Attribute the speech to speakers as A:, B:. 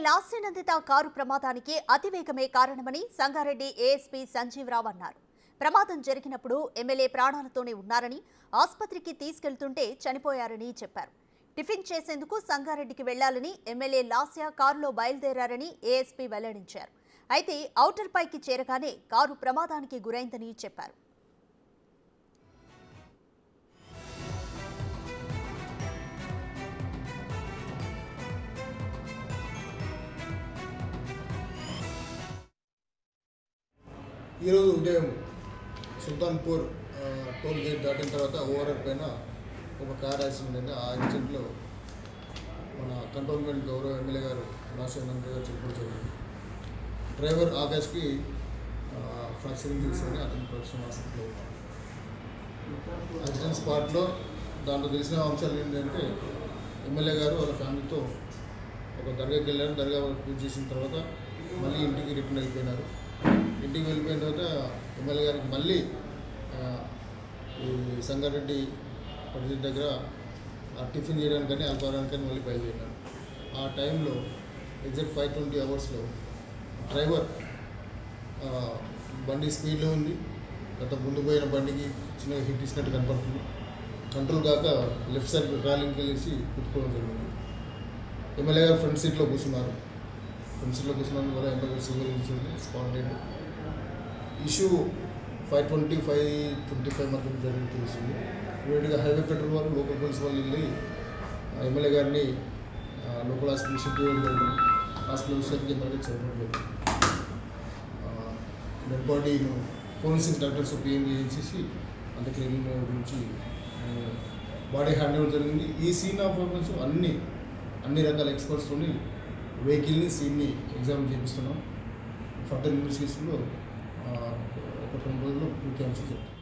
A: Lasya Nanditha car ప్రమాదానికి అతివేగమే కారణమని Sangareddy ASP Sanjeeva Rao అన్నారు. ప్రమాదం జరిగినప్పుడు ఎమ్మెల్యే ప్రాణాలతోనే ఉన్నారని, ఆసుపత్రికి తీసుకెళ్తుంటే చనిపోయారని చెప్పారు. టిఫిన్ చేసేందుకు సంగారెడ్డికి వెళ్లాలని ఎమ్మెల్యే లాస్య కారులో బయలుదేరారని ఏఎస్పీ వెల్లడించారు. అయితే ఔటర్ పైకి చేరగానే కారు ప్రమాదానికి గురైందని చెప్పారు.
B: ఈరోజు ఉదయం సుల్తాన్పూర్ టోల్ గేట్ దాటిన తర్వాత ఓవర్ పైన ఒక కార్ యాక్సిడెంట్ అయింది. ఆ యాక్సిడెంట్లో మన కంటోన్మెంట్ గౌరవ ఎమ్మెల్యే గారు లాస్యనందిత గారు చెప్పడం జరిగింది. డ్రైవర్ ఆకాష్కి ఫ్రాక్చరింగ్ తీసుకొని అతని ప్రొఫెషనల్ హాస్పిటల్లో ఉన్నారు. యాక్సిడెంట్ స్పాట్లో దాంట్లో తెలిసిన అంశాలు ఏంటంటే ఎమ్మెల్యే గారు వాళ్ళ ఫ్యామిలీతో ఒక దర్గాకి వెళ్ళారు. దర్గా పూజ చేసిన తర్వాత మళ్ళీ ఇంటికి రిటర్న్ అయిపోయినారు. ఇంటికి వెళ్ళిపోయిన తర్వాత ఎమ్మెల్యే గారికి మళ్ళీ ఈ సంగారెడ్డి పరిస్థితి దగ్గర టిఫిన్ చేయడానికని అల్పారానికని మళ్ళీ బయలుదేరినారు. ఆ టైంలో ఎగ్జాక్ట్ 5:20 అవర్స్లో డ్రైవర్ బండి స్పీడ్లో ఉంది. గత ముందు పోయిన బండికి చిన్నగా హిట్ ఇచ్చినట్టు కనపడుతుంది. కంట్రోల్ కాక లెఫ్ట్ సైడ్ ర్యాలింగ్కి వెళ్ళేసి కుట్టుకోవడం జరిగింది. ఎమ్మెల్యే గారు ఫ్రంట్ సీట్లో కూర్చున్నారు. ఫ్రంట్ సీట్లో కూర్చున్నందుకు వల్ల ఎమ్మెల్యే సివిల్ ఇచ్చింది. Spot dead. ఇష్యూ 5:20, 5:25 మధ్య జరిగి తెలుస్తుంది. ఇమీడియట్గా హైవే పెట్రోల్ వాళ్ళు లోకల్ పోలీస్ వాళ్ళు వెళ్ళి ఎమ్మెల్యే గారిని లోకల్ హాస్పిటల్ షిఫ్ట్ చేయడం జరిగింది. హాస్పిటల్ విషయానికి ఎమ్మెల్యే చదవడం జరిగింది. డెడ్ బాడీను ఫోరెన్సిక్ డాక్టర్స్ పిఎం చేసి అంత్యక్రియల గురించి బాడీ హ్యాండ్ ఓవర్ జరిగింది. ఈ సీన్ ఆఫ్ ఆపరేషన్స్ అన్ని రకాల ఎక్స్పర్ట్స్తోని వెహికల్ని సీన్ని ఎగ్జామిన్ చేపిస్తున్నాం. ఫర్దర్ ఇన్వెస్టిగేషన్లో ఒక 2 రోజుల్లో పూర్తి అంశం చెప్తాం.